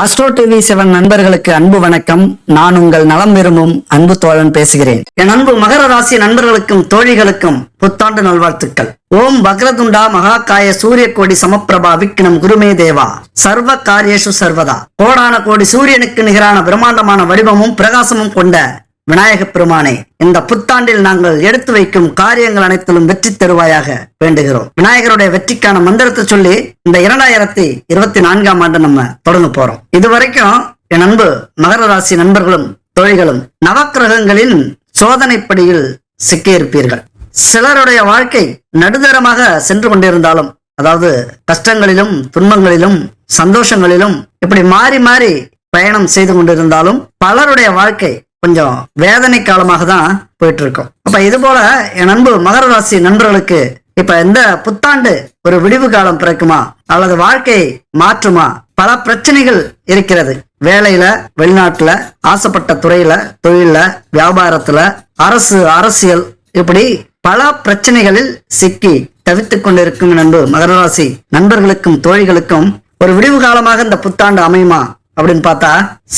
Astro TV 7 நண்பர்களுக்கு அன்பு வணக்கம். நான் உங்கள் நலம் விரும்பும் அன்பு தோழன் பேசுகிறேன். என் அன்பு மகர ராசி நண்பர்களுக்கும் தோழிகளுக்கும் புத்தாண்டு நல்வாழ்த்துக்கள். ஓம் வக்ரதுண்டா மகாகாய சூரிய கோடி சமப்பிரபா விக்னம் குருமே தேவா சர்வ காரியேஷு சர்வதா. கோடான கோடி சூரியனுக்கு நிகரான பிரம்மாண்டமான வடிவமும் பிரகாசமும் கொண்ட விநாயக பெருமானே, இந்த புத்தாண்டில் நாங்கள் எடுத்து வைக்கும் காரியங்கள் அனைத்திலும் வெற்றி தருவாயாக வேண்டுகிறோம். விநாயகருடைய வெற்றிக்கான மந்திரத்தை சொல்லி இந்த 2024ஆம் ஆண்டு நம்ம தொடங்க போறோம். இதுவரைக்கும் என் அன்பு மகர ராசி நண்பர்களும் தோழிகளும் நவக்கிரகங்களின் சோதனைப்படியில் சிக்கியிருப்பீர்கள். சிலருடைய வாழ்க்கை நடுதரமாக சென்று கொண்டிருந்தாலும், அதாவது கஷ்டங்களிலும் துன்பங்களிலும் சந்தோஷங்களிலும் இப்படி மாறி மாறி பயணம் செய்து கொண்டிருந்தாலும் பலருடைய வாழ்க்கை கொஞ்சம் வேதனை காலமாக தான் போயிட்டு இருக்கும். அப்ப இது போல என் அன்பு மகர ராசி நண்பர்களுக்கு இப்ப இந்த புத்தாண்டு ஒரு விடிவு காலம் பிறக்குமா அல்லது வாழ்க்கையை மாற்றுமா? பல பிரச்சனைகள் இருக்கிறது. வேலையில, வெளிநாட்டுல, ஆசைப்பட்ட துறையில, தொழில, வியாபாரத்துல, அரசியல், இப்படி பல பிரச்சனைகளில் சிக்கி தவித்துக் கொண்டிருக்கும் அன்பு மகர ராசி நண்பர்களுக்கும் தோழிகளுக்கும் ஒரு விடிவு காலமாக இந்த புத்தாண்டு அமையுமா அப்படின்னு பார்த்தா,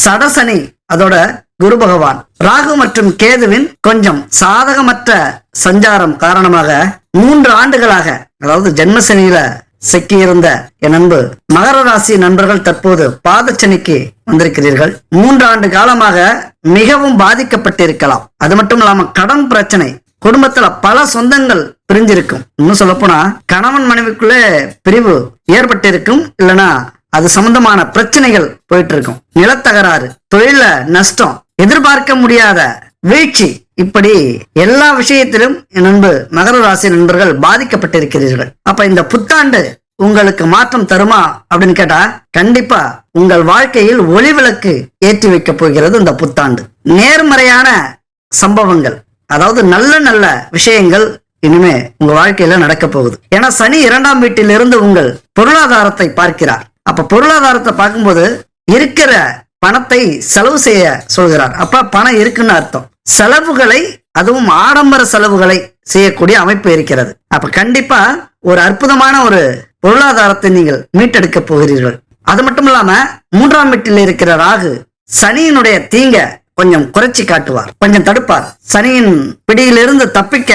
சடசனி, அதோட குரு பகவான், ராகு மற்றும் கேதுவின் கொஞ்சம் சாதகமற்ற சஞ்சாரம் காரணமாக 3 ஆண்டுகளாக, அதாவது ஜென்மசனியில சிக்கியிருந்த என் அன்பு மகர ராசி நண்பர்கள் தற்போது பாதச்சனிக்கு வந்திருக்கிறீர்கள். 3 ஆண்டு காலமாக மிகவும் பாதிக்கப்பட்டிருக்கலாம். அது மட்டும் இல்லாம கடன் பிரச்சனை, குடும்பத்துல பல சொந்தங்கள் பிரிஞ்சிருக்கும். இன்னும் சொல்ல போனா கணவன் மனைவிக்குள்ளே பிரிவு ஏற்பட்டிருக்கும், இல்லைன்னா அது சம்பந்தமான பிரச்சனைகள் போயிட்டு இருக்கும். நிலத்தகராறு, தொழில நஷ்டம், எதிர்பார்க்க முடியாத வீழ்ச்சி, இப்படி எல்லா விஷயத்திலும் என் அன்பு மகர ராசி நண்பர்கள் பாதிக்கப்பட்டிருக்கிறீர்கள். அப்ப இந்த புத்தாண்டு உங்களுக்கு மாற்றம் தருமா அப்படின்னு கேட்டா, கண்டிப்பா உங்கள் வாழ்க்கையில் ஒளிவிளக்கு ஏற்றி வைக்க போகிறது இந்த புத்தாண்டு. நேர்மறையான சம்பவங்கள், அதாவது நல்ல நல்ல விஷயங்கள் இனிமே உங்க வாழ்க்கையில நடக்க போகுது. ஏன்னா சனி 2ஆம் வீட்டில் இருந்து உங்கள் பொருளாதாரத்தை பார்க்கிறார். அப்ப பொருளாதாரத்தை பார்க்கும்போது இருக்கிற பணத்தை செலவு செய்ய சொல்கிறார். அப்ப பணம் இருக்குன்னு அர்த்தம். செலவுகளை, அதுவும் ஆடம்பர செலவுகளை செய்யக்கூடிய அமைப்பு இருக்கிறது. அப்ப கண்டிப்பா ஒரு அற்புதமான ஒரு பொருளாதாரத்தை நீங்கள் மீட்டெடுக்க போகிறீர்கள். அது மட்டும் இல்லாம 3ஆம் வீட்டில் இருக்கிற ராகு சனியினுடைய தீங்க கொஞ்சம் குறைச்சி காட்டுவார், கொஞ்சம் தடுப்பார். சனியின் பிடியிலிருந்து தப்பிக்க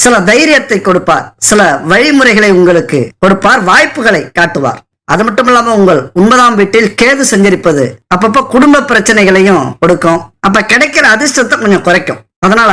சில தைரியத்தை கொடுப்பார், சில வழிமுறைகளை உங்களுக்கு கொடுப்பார், வாய்ப்புகளை காட்டுவார். அது மட்டும் இல்லாம உங்கள் 9ஆம் வீட்டில் கேது சஞ்சரிப்பது அப்பப்ப குடும்ப பிரச்சனைகளையும் கொடுக்கும். அப்ப கிடைக்கிற அதிர்ஷ்டத்தை கொஞ்சம் குறைக்கும். அதனால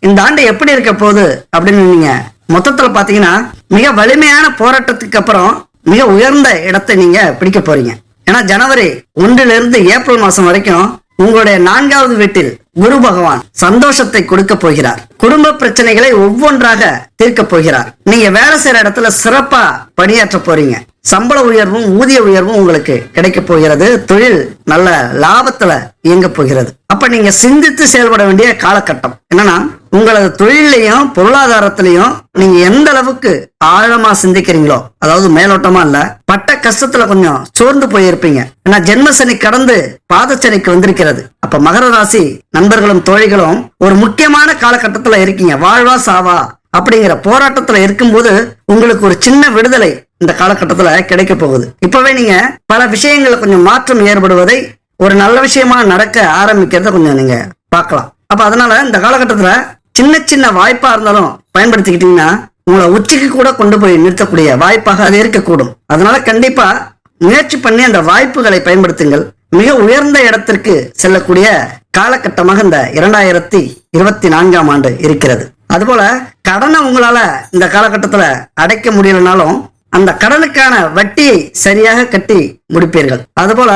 இந்த ஆண்டு எப்படி இருக்க போகுது அப்படின்னு நீங்க மொத்தத்துல பாத்தீங்கன்னா, மிக வலிமையான போராட்டத்துக்கு அப்புறம் மிக உயர்ந்த இடத்தை நீங்க பிடிக்க போறீங்க. ஏன்னா ஜனவரி 1 ஏப்ரல் மாசம் வரைக்கும் உங்களுடைய 4ஆவது வீட்டில் குரு பகவான் சந்தோஷத்தை கொடுக்க போகிறார். குடும்ப பிரச்சனைகளை ஒவ்வொன்றாக தீர்க்க போகிறார். நீங்க வேலை செய்யற இடத்துல சிறப்பா பணியாற்ற போறீங்க. சம்பள உயர்வும் ஊதிய உயர்வும் உங்களுக்கு கிடைக்க போகிறது. தொழில் நல்ல லாபத்துல இயங்க போகிறது. அப்ப நீங்க சிந்தித்து செயல்பட வேண்டிய காலகட்டம். என்னன்னா, உங்களது தொழிலையும் பொருளாதாரத்திலையும் நீங்க எந்த அளவுக்கு ஆழமா சிந்திக்கிறீங்களோ, அதாவது மேலோட்டமா இல்ல, பட்ட கஷ்டத்துல கொஞ்சம் சோர்ந்து போயிருப்பீங்க. ஏன்னா ஜென்மசனி கடந்து பாதச்சனிக்கு வந்திருக்கிறது. அப்ப மகர ராசி நண்பர்களும் தோழிகளும் ஒரு முக்கியமான காலகட்டத்துல இருக்கீங்க. வாழ்வா சாவா அப்படிங்கிற போராட்டத்துல இருக்கும்போது உங்களுக்கு ஒரு சின்ன விடுதலை இந்த காலகட்டத்துல கிடைக்க போகுது. இப்பவே நீங்க பல விஷயங்களை கொஞ்சம் மாற்றம் ஏற்படுவதை, ஒரு நல்ல விஷயமா நடக்க ஆரம்பிக்கிறத கொஞ்சம் நீங்க பார்க்கலாம். அப்ப அதனால இந்த காலகட்டத்துல சின்ன சின்ன வாய்ப்பா இருந்தாலும் பயன்படுத்திக்கிட்டீங்கன்னா உங்களை உச்சிக்கு கூட கொண்டு போய் நிறுத்தக்கூடிய வாய்ப்பாக அது இருக்கக்கூடும். அதனால கண்டிப்பா முயற்சி பண்ணி அந்த வாய்ப்புகளை பயன்படுத்துங்கள். மிக உயர்ந்த இடத்திற்கு செல்லக்கூடிய காலகட்டமாக இந்த 2024ஆம் ஆண்டு இருக்கிறது. அதுபோல கடனை உங்களால இந்த காலகட்டத்துல அடைக்க முடியலனாலும் அந்த கடனுக்கான வட்டியை சரியாக கட்டி முடிப்பீர்கள். அதுபோல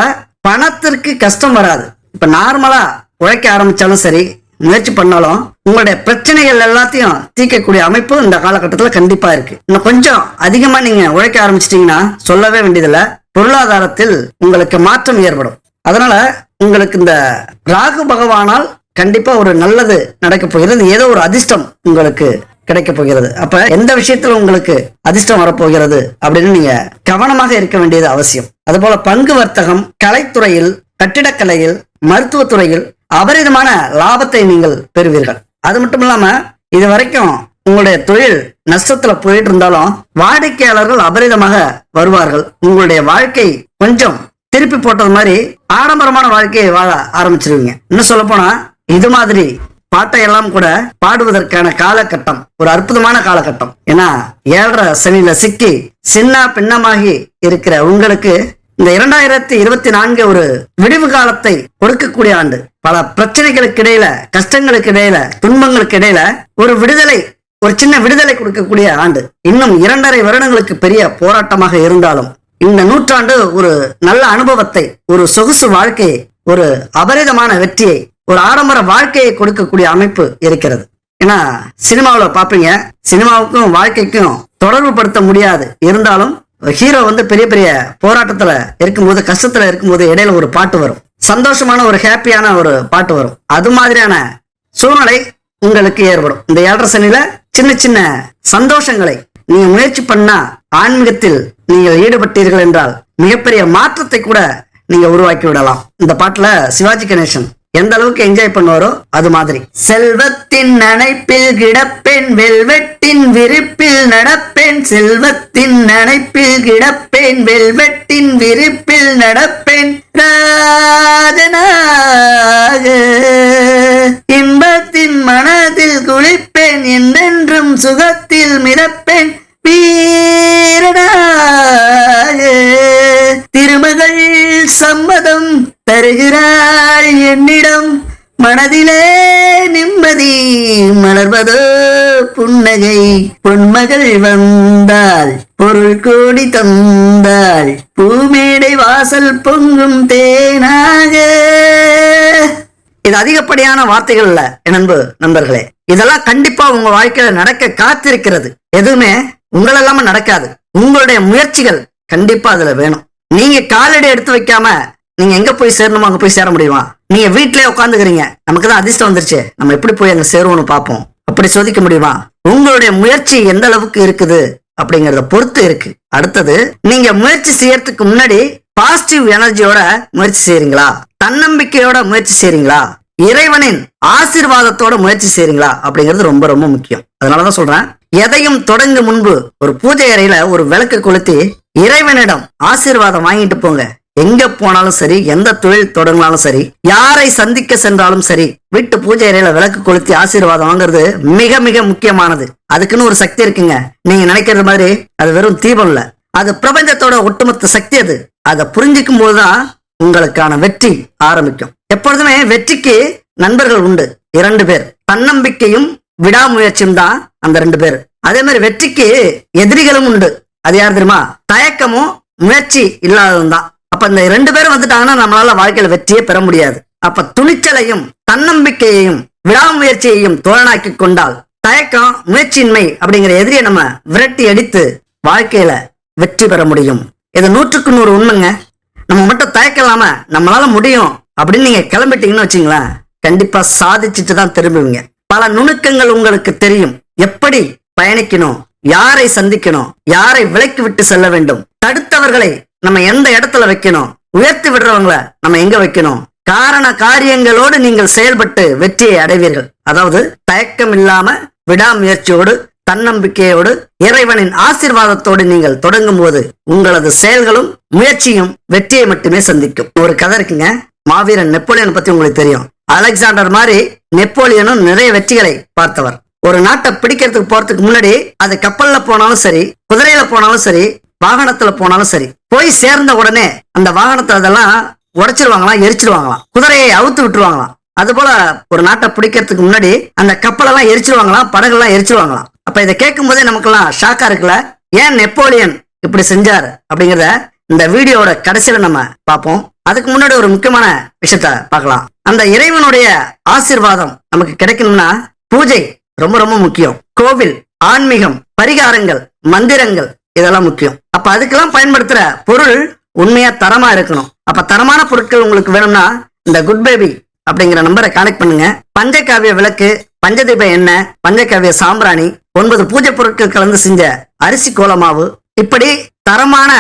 பணத்திற்கு கஷ்டம் வராது. இப்ப நார்மலா உழைக்க ஆரம்பிச்சாலும் சரி, முயற்சி பண்ணாலும் உங்களுடைய பிரச்சனைகள் எல்லாத்தையும் தீர்க்கக்கூடிய அமைப்பு இந்த காலகட்டத்துல கண்டிப்பா இருக்கு. இன்னும் கொஞ்சம் அதிகமா நீங்க உழைக்க ஆரம்பிச்சிட்டீங்கன்னா சொல்லவே வேண்டியதில்ல, பொருளாதாரத்தில் உங்களுக்கு மாற்றம் ஏற்படும். அதனால உங்களுக்கு இந்த ராகு பகவானால் கண்டிப்பா ஒரு நல்லது நடக்க போகிறது. ஏதோ ஒரு அதிர்ஷ்டம் உங்களுக்கு கிடைக்க போகிறது. அப்ப எந்த விஷயத்துல உங்களுக்கு அதிர்ஷ்டம் வரப்போகிறது அப்படின்னு நீங்க கவனமாக இருக்க வேண்டியது அவசியம். அதுபோல பங்கு வர்த்தகம், கலைத்துறையில், கட்டிடக்கலையில், மருத்துவத்துறையில் அபரிதமான லாபத்தை நீங்கள் பெறுவீர்கள். அது மட்டும் இல்லாம இது வரைக்கும் உங்களுடைய தொழில் நஷ்டத்துல போயிட்டு இருந்தாலும் வாடிக்கையாளர்கள் அபரிதமாக வருவார்கள். உங்களுடைய வாழ்க்கை கொஞ்சம் திருப்பி போட்டது மாதிரி ஆடம்பரமான வாழ்க்கையை வாழ ஆரம்பிச்சிருவீங்க. இன்னும் சொல்ல போனா இது மாதிரி பாட்டையெல்லாம் கூட பாடுவதற்கான காலகட்டம் ஒரு அற்புதமான காலகட்டம். ஏன்னா 7.5 சனியில சிக்கி சின்ன பின்னமாகி இருக்கிற உங்களுக்கு இந்த 2024 ஒரு விடிவு காலத்தை கொடுக்கக்கூடிய ஆண்டு. பல பிரச்சனைகளுக்கு இடையில, கஷ்டங்களுக்கு இடையில, துன்பங்களுக்கு இடையில ஒரு விடுதலை, ஒரு சின்ன விடுதலை கொடுக்கக்கூடிய ஆண்டு. இன்னும் 2.5 வருடங்களுக்கு பெரிய போராட்டமாக இருந்தாலும் இந்த நூற்றாண்டு ஒரு நல்ல அனுபவத்தை, ஒரு சொகுசு வாழ்க்கையை, ஒரு அபரிதமான வெற்றியை, ஒரு ஆடம்பர வாழ்க்கையை கொடுக்கக்கூடிய அமைப்பு இருக்கிறது. ஏன்னா சினிமாவில் பார்ப்பீங்க, சினிமாவுக்கும் வாழ்க்கைக்கும் தொடர்பு படுத்த முடியாது. இருந்தாலும் ஹீரோ பெரிய பெரிய போராட்டத்துல இருக்கும்போது, கஷ்டத்துல இருக்கும்போது இடையில ஒரு பாட்டு வரும், சந்தோஷமான ஒரு ஹாப்பியான ஒரு பாட்டு வரும். அது மாதிரியான சூழ்நிலை உங்களுக்கு ஏற்படும். இந்த 7.5 சனியில சின்ன சின்ன சந்தோஷங்களை நீங்க முயற்சி பண்ணா, ஆன்மீகத்தில் நீங்கள் ஈடுபட்டீர்கள் என்றால் மிகப்பெரிய மாற்றத்தை கூட நீங்க உருவாக்கி விடலாம். இந்த பாட்டுல சிவாஜி கணேசன் எந்த அளவுக்கு என்ஜாய் பண்ணுவாரோ அது மாதிரி. செல்வத்தின் அணைப்பில் கிடப்பேன், வெல்வெட்டின் விரிப்பில் நடப்பேன், செல்வத்தின் அணைப்பில் கிடப்பேன், வெல்வெட்டின் விரிப்பில் நடப்பேன், ராஜனாக இன்பத்தின் மனதில் குளிப்பேன், என்றென்றும் சுகத்தில் மிதப்பேன், வீரனாக திருமகள் சம்மதம் தருகிறாள் என்னிடம், மனதிலே நிம்மதி மலர்வதோ புன்னகை, பொன்மகள் வந்தாள் பொருள் கோடி தந்தாள், பூமேடை வாசல் பொங்கும் தேனாக. இது அதிகப்படியான வார்த்தைகள் இல்ல என் அன்பு நண்பர்களே. இதெல்லாம் கண்டிப்பா உங்க வாழ்க்கையில நடக்க காத்திருக்கிறது. எதுவுமே உங்கள் இல்லாம நடக்காது. உங்களுடைய முயற்சிகள் கண்டிப்பா அதுல வேணும். நீங்க காலடி எடுத்து வைக்காம நீங்க எங்க போய் சேரணுமோ அங்க போய் சேர முடியுமா? நீங்க வீட்டிலே உட்காந்துக்கிறீங்க, நமக்கு தான் அதிர்ஷ்டம் வந்துருச்சு, நம்ம எப்படி போய் அங்க சேருவோம்னு பார்ப்போம், அப்படி சோதிக்க முடியுமா? உங்களுடைய முயற்சி எந்த அளவுக்கு இருக்குது அப்படிங்கறத பொறுத்து இருக்கு. அடுத்தது, நீங்க முயற்சி செய்யறதுக்கு முன்னாடி பாசிட்டிவ் எனர்ஜியோட முயற்சி செய்றீங்களா, தன்னம்பிக்கையோட முயற்சி செய்றீங்களா, இறைவனின் ஆசீர்வாதத்தோட முயற்சி செய்றீங்களா அப்படிங்கிறது ரொம்ப ரொம்ப முக்கியம். அதனாலதான் சொல்றேன், எதையும் தொடங்க முன்பு ஒரு பூஜை அறையில ஒரு விளக்கு கொளுத்தி இறைவனிடம் ஆசீர்வாதம் வாங்கிட்டு போங்க. எங்க போனாலும் சரி, எந்த தொழில் தொடங்கினாலும் சரி, யாரை சந்திக்க சென்றாலும் சரி, வீட்டு பூஜை அறையில விளக்கு கொளுத்தி ஆசீர்வாதம் வாங்குறது மிக மிக முக்கியமானது. அதுக்குன்னு ஒரு சக்தி இருக்குங்க. நீங்க நினைக்கிறது மாதிரி அது வெறும் தீபம் இல்ல, அது பிரபஞ்சத்தோட ஒட்டுமொத்த சக்தி. அது அதை புரிஞ்சுக்கும் போதுதான் உங்களுக்கான வெற்றி ஆரம்பிக்கும். எப்பொழுதுமே வெற்றிக்கு நண்பர்கள் உண்டு, 2 பேர். தன்னம்பிக்கையும் விடாமுயற்சியும் தான் அந்த 2 பேர். அதே மாதிரி வெற்றிக்கு எதிரிகளும் உண்டு. அது யார் தெரியுமா? தயக்கமும் முயற்சி இல்லாததும் தான். அப்ப இந்த 2 பேரும் வந்துட்டாங்கன்னா நம்மளால வாழ்க்கையில வெற்றியே பெற முடியாது. அப்ப துணிச்சலையும் தன்னம்பிக்கையையும் விடாமுயற்சியையும் தோழனாக்கி கொண்டால் தயக்கம், முயற்சியின்மை அப்படிங்கிற எதிரியை நம்ம விரட்டி அடித்து வாழ்க்கையில வெற்றி பெற முடியும். இது 100க்கு 100 உண்மைங்க. நம்ம மட்டும் தயக்கம் இல்லாம நம்மளால முடியும் அப்படின்னு நீங்க கிளம்பிட்டீங்கன்னு வச்சுங்களேன், கண்டிப்பா சாதிச்சுட்டு தான் திரும்புவீங்க. பல நுணுக்கங்கள் உங்களுக்கு தெரியும். எப்படி பயணிக்கணும், யாரை சந்திக்கணும், யாரை விலக்கி விட்டு செல்ல வேண்டும், தடுத்தவர்களை நம்ம எந்த இடத்துல வைக்கணும், உயர்த்தி விடுறவங்களை நம்ம எங்க வைக்கணும். காரண காரியங்களோடு நீங்கள் செயல்பட்டு வெற்றியை அடைவீர்கள். அதாவது தயக்கம் இல்லாம விடாமுயற்சியோடு தன்னம்பிக்கையோடு இறைவனின் ஆசீர்வாதத்தோடு நீங்கள் தொடங்கும் போது உங்களது செயல்களும் முயற்சியும் வெற்றியை மட்டுமே சந்திக்கும். ஒரு கதை இருக்குங்க. மாவீரன் நெப்போலியன் பத்தி உங்களுக்கு தெரியும். அலெக்சாண்டர் மாதிரி நெப்போலியனும் நிறைய வெற்றிகளை பார்த்தவர். ஒரு நாட்டை பிடிக்கிறதுக்கு போறதுக்கு முன்னாடி அது கப்பல்ல போனாலும் சரி, குதிரையில போனாலும் சரி, வாகனத்துல போனாலும் சரி, போய் சேர்ந்த உடனே அந்த வாகனத்தை அதெல்லாம் உடைச்சிருவாங்களாம், எரிச்சிருவாங்களாம், குதிரையை அவுத்து விட்டுருவாங்களாம். அது போல ஒரு நாட்டை பிடிக்கிறதுக்கு முன்னாடி அந்த கப்பலெல்லாம் எரிச்சிருவாங்களாம், படகுலாம் எரிச்சிருவாங்களாம். அப்ப இதை கேட்கும் போதே நமக்கெல்லாம் ஷாக்கா இருக்குல்ல. ஏன் நெப்போலியன் இப்படி செஞ்சாரு அப்படிங்கறத இந்த வீடியோட கடைசியில நம்ம பார்ப்போம். அதுக்கு முன்னாடி ஒரு முக்கியமான விஷயத்த பார்க்கலாம். அந்த இறைவனுடைய ஆசீர்வாதம் நமக்கு கிடைக்கணும்னா பூஜை ரொம்ப ரொம்ப முக்கியம். கோவில், ஆன்மீகம், பரிகாரங்கள், மந்திரங்கள் இதெல்லாம் முக்கியம். அப்ப அதுக்கெல்லாம் பயன்படுத்துற பொருள் உண்மையா தரமா இருக்கணும். அப்ப தரமான பொருட்கள் உங்களுக்கு வேணும்னா இந்த குட் பேபி அப்படிங்கிற நம்பரை கான்டெக்ட் பண்ணுங்க. பஞ்சகாவிய விளக்கு, பஞ்சதீப எண்ணெய், பஞ்சகாவிய சாம்பிராணி, 9 பூஜை பொருட்கள் கலந்து செஞ்ச அரிசி கோலமாவு, இப்படி தரமான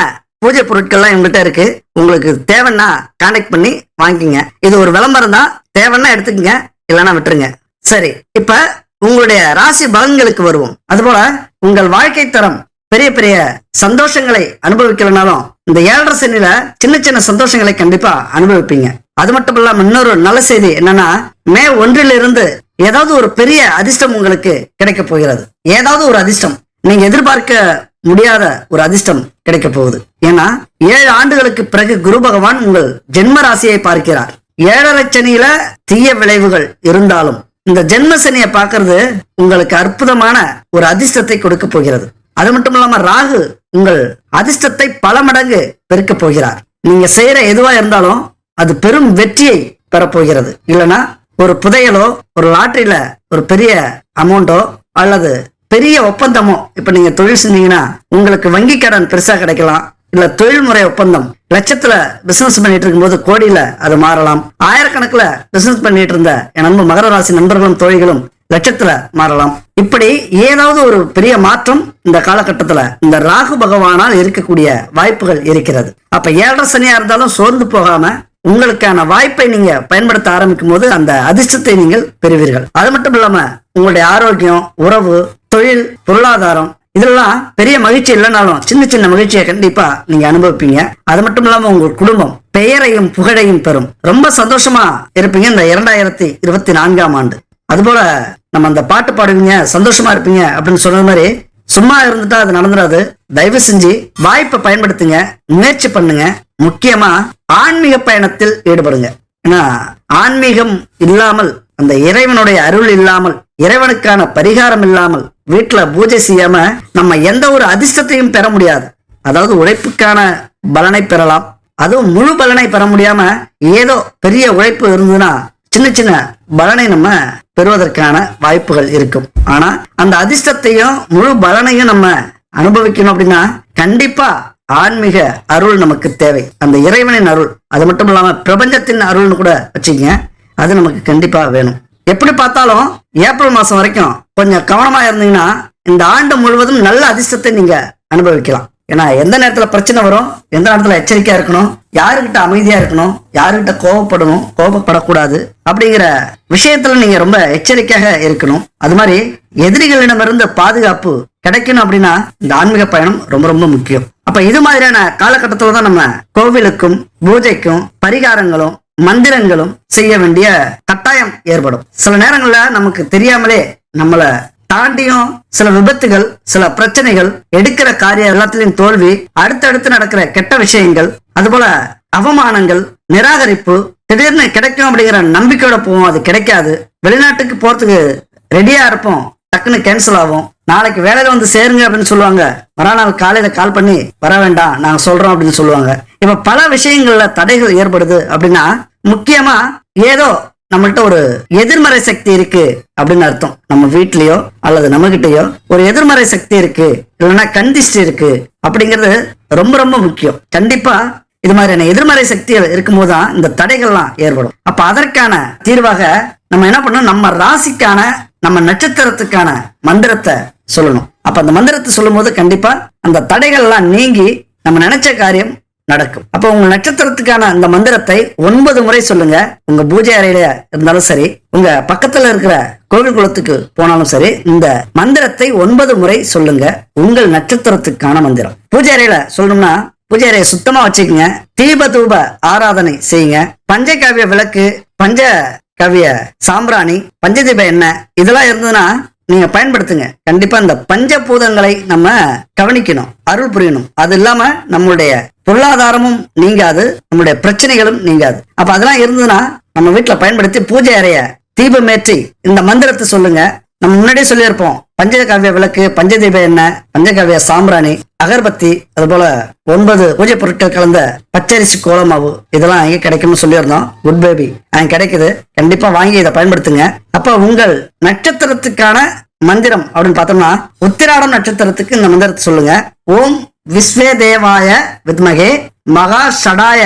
பூஜை பொருட்கள்லாம் எங்கள்கிட்ட இருக்கு. உங்களுக்கு தேவைன்னா கான்டெக்ட் பண்ணி வாங்கிக்கங்க. இது ஒரு விளம்பரம் தான், தேவைன்னா எடுத்துக்கங்க, இல்லைன்னா விட்டுருங்க. சரி, இப்ப உங்களுடைய ராசி பலன்களுக்கு வருவோம். அதுபோல உங்கள் வாழ்க்கை தரம் பெரிய பெரிய சந்தோஷங்களை அனுபவிக்கலனாலும் இந்த 7.5 சனியில சின்ன சின்ன சந்தோஷங்களை கண்டிப்பா அனுபவிப்பீங்க. அது மட்டும் இல்லாம இன்னொரு நல்ல செய்தி என்னன்னா, மே 1 ஏதாவது ஒரு பெரிய அதிர்ஷ்டம் உங்களுக்கு கிடைக்க போகிறது. ஏதாவது ஒரு அதிர்ஷ்டம், நீங்க எதிர்பார்க்க முடியாத ஒரு அதிர்ஷ்டம் கிடைக்க போகுது. ஏன்னா 7 ஆண்டுகளுக்கு பிறகு குரு பகவான் உங்கள் ஜென்ம ராசியை பார்க்கிறார். 7.5 சனியில தீய விளைவுகள் இருந்தாலும் இந்த ஜென்ம சனியை பார்க்கறது உங்களுக்கு அற்புதமான ஒரு அதிர்ஷ்டத்தை கொடுக்க போகிறது. அது மட்டும் இல்லாம ராகு உங்கள் அதிர்ஷ்டத்தை பல மடங்கு பெருக்க போகிறார். நீங்க செய்யற எதுவா இருந்தாலும் அது பெரும் வெற்றியை பெறப்போகிறது. இல்லைன்னா ஒரு புதையலோ, ஒரு லாட்டரியில ஒரு பெரிய அமௌண்டோ அல்லது பெரிய ஒப்பந்தமோ, இப்ப நீங்க தொழில் செஞ்சீங்கன்னா உங்களுக்கு வங்கி கடன் பெருசா கிடைக்கலாம். இல்ல தொழில்முறை ஒப்பந்தம், லட்சத்துல பிசினஸ் பண்ணிட்டு இருக்கும் போது கோடியில அது மாறலாம். ஆயிரக்கணக்கில் பிசினஸ் பண்ணிட்டு இருந்த என் நண்பர் மகர ராசி நண்பர்களும் தோழிகளும் லட்சத்துல மாறலாம். இப்படி ஏதாவது ஒரு பெரிய மாற்றம் இந்த காலகட்டத்துல இந்த ராகு பகவானால் இருக்கக்கூடிய வாய்ப்புகள் இருக்கிறது. அப்ப 7.5 சனியா இருந்தாலும் சோர்ந்து போகாம உங்களுக்கான வாய்ப்பை நீங்க பயன்படுத்த ஆரம்பிக்கும் போது அந்த அதிர்ஷ்டத்தை நீங்கள் பெறுவீர்கள். அது மட்டும் இல்லாம உங்களுடைய ஆரோக்கியம், உறவு, தொழில், பொருளாதாரம் இதெல்லாம் பெரிய மகிழ்ச்சி இல்லைனாலும் சின்ன சின்ன மகிழ்ச்சியை கண்டிப்பா நீங்க அனுபவிப்பீங்க. அது மட்டும் இல்லாம உங்க குடும்பம் பெயரையும் புகழையும் பெறும். ரொம்ப சந்தோஷமா இருப்பீங்க இந்த 2024ஆம் ஆண்டு. அதுபோல நம்ம அந்த பாட்டு பாடுவீங்க, சந்தோஷமா இருப்பீங்க அப்படின்னு சொன்ன மாதிரி சும்மா இருந்துட்டா அது நடந்துடாது. தயவு செஞ்சு வாய்ப்பை பயன்படுத்துங்க, முயற்சி பண்ணுங்க. முக்கியமா ஆன்மீக பயணத்தில் ஈடுபடுங்க. ஏன்னா ஆன்மீகம் இல்லாமல், அந்த இறைவனுடைய அருள் இல்லாமல், இறைவனுக்கான பரிகாரம் இல்லாமல் வீட்டுல பூஜை செய்யாம நம்ம எந்த ஒரு அதிர்ஷ்டத்தையும் பெற முடியாது. அதாவது உழைப்புக்கான பலனை பெறலாம், அதுவும் முழு பலனை பெற முடியாம ஏதோ பெரிய உழைப்பு இருந்ததுன்னா சின்ன சின்ன பலனை நம்ம பெறுவதற்கான வாய்ப்புகள் இருக்கும். ஆனா அந்த அதிர்ஷ்டத்தையும் முழு பலனையும் நம்ம அனுபவிக்கணும் அப்படின்னா கண்டிப்பா ஆன்மீக அருள் நமக்கு தேவை. அந்த இறைவனின் அருள், அது மட்டும் இல்லாம பிரபஞ்சத்தின் அருள்னு கூட வச்சுக்கங்க, அது நமக்கு கண்டிப்பா வேணும். எப்படி பார்த்தாலும் ஏப்ரல் மாசம் வரைக்கும் கொஞ்சம் கவனமா இருந்தீங்கன்னா இந்த ஆண்டு முழுவதும் நல்ல அதிர்ஷ்டத்தை நீங்க அனுபவிக்கலாம். ஏன்னா எந்த நேரத்துல பிரச்சனை வரும், எந்த நேரத்துல எச்சரிக்கையா இருக்கணும், யாருக்கிட்ட அமைதியா இருக்கணும், யாருக்கிட்ட கோபப்படணும், கோபப்படக்கூடாது அப்படிங்கிற விஷயத்துல நீங்க ரொம்ப எச்சரிக்கையாக இருக்கணும். அது மாதிரி எதிரிகளிடமிருந்து பாதுகாப்பு கிடைக்கணும் அப்படின்னா இந்த ஆன்மீக பயணம் ரொம்ப ரொம்ப முக்கியம். அப்ப இது மாதிரியான காலகட்டத்துல தான் நம்ம கோவிலுக்கும் பூஜைக்கும் பரிகாரங்களும் மந்திரங்களும் செய்ய வேண்டிய கட்டாயம் ஏற்படும். சில நேரங்கள்ல நமக்கு தெரியாமலே நம்மள தாண்டியும் சில விபத்துகள், சில பிரச்சனைகள், எடுக்கிற காரியம் எல்லாத்திலையும் தோல்வி, அடுத்தடுத்து நடக்கிற கெட்ட விஷயங்கள், அதுபோல அவமானங்கள், நிராகரிப்பு திடீர்னு கிடைக்கும் அப்படிங்கிற நம்பிக்கையோட போவோம், அது கிடைக்காது. வெளிநாட்டுக்கு போறதுக்கு ரெடியா இருப்போம், டக்குன்னு கேன்சல் ஆகும். நாளைக்கு வேலையில வந்து சேருங்க அப்படின்னு சொல்லுவாங்க, மறுநாள் காலையில கால் பண்ணி வர வேண்டாம் நாங்க சொல்றோம் அப்படின்னு சொல்லுவாங்க. இப்ப பல விஷயங்கள்ல தடைகள் ஏற்படுது அப்படின்னா முக்கியமா ஏதோ நம்மள்ட்ட ஒரு எதிர்மறை சக்தி இருக்கு அப்படின்னு அர்த்தம். நம்ம வீட்லயோ அல்லது நம்ம கிட்டயோ ஒரு எதிர்மறை சக்தி இருக்கு, இல்லைன்னா கந்திஷ்டி இருக்கு அப்படிங்கிறது ரொம்ப ரொம்ப முக்கியம். கண்டிப்பா இது மாதிரியான எதிர்மறை சக்திகள் இருக்கும்போதுதான் இந்த தடைகள்லாம் ஏற்படும். அப்ப அதற்கான தீர்வாக நம்ம என்ன பண்ணணும், நம்ம ராசிக்கான, நம்ம நட்சத்திரத்துக்கான மந்திரத்தை சொல்லணும். அப்ப அந்த மந்திரத்தை சொல்லும் போது கண்டிப்பா அந்த தடைகள் எல்லாம் நீங்கி நம்ம நினைச்ச காரியம் நடக்கும். அப்ப உங்க நட்சத்திரத்துக்கான அந்த மந்திரத்தை 9 முறை சொல்லுங்க. உங்க பூஜை அறையில இருந்தாலும் சரி, உங்க பக்கத்துல இருக்கிற கோவில் குளத்துக்கு போனாலும் சரி, இந்த மந்திரத்தை 9 முறை சொல்லுங்க. உங்கள் நட்சத்திரத்துக்கான மந்திரம் பூஜை அறையில சொல்லணும்னா பூஜை அறையை சுத்தமா வச்சுக்கோங்க. தீப தூப ஆராதனை செய்யுங்க. பஞ்சகாவிய விளக்கு, பஞ்ச கவிய சாம்பிராணி, பஞ்சதீப எண்ணெய் இதெல்லாம் இருந்ததுன்னா நீங்க பயன்படுத்துங்க. கண்டிப்பா இந்த பஞ்சபூதங்களை நம்ம கவனிக்கணும், அருள் புரியணும். அது இல்லாம நம்மளுடைய பொருளாதாரமும் நீங்காது, நம்மளுடைய பிரச்சனைகளும் நீங்காது. அப்ப அதெல்லாம் இருந்ததுன்னா நம்ம வீட்டுல பயன்படுத்தி பூஜை அறைய தீபமேற்றி இந்த மந்திரத்தை சொல்லுங்க. நம்ம முன்னாடியே சொல்லியிருப்போம், பஞ்சகாவிய விளக்கு, பஞ்சதீப எண்ணெய், பஞ்சகாவிய சாம்பிராணி, அகர்பத்தி, அது போல 9 பூஜை பொருட்கள் கலந்த பச்சரிசி கோலமாவு இதெல்லாம் எங்க கிடைக்கும்னு சொல்லியிருந்தோம். குட் பேபி அங்க கிடைக்குது, கண்டிப்பா வாங்கி இதை பயன்படுத்துங்க. அப்ப உங்கள் நட்சத்திரத்துக்கான மந்திரம் அப்படின்னு பார்த்தோம்னா உத்திராடம் நட்சத்திரத்துக்கு இந்த மந்திரத்தை சொல்லுங்க. ஓம் விஸ்வே தேவாய வித்மகே மகா ஷடாய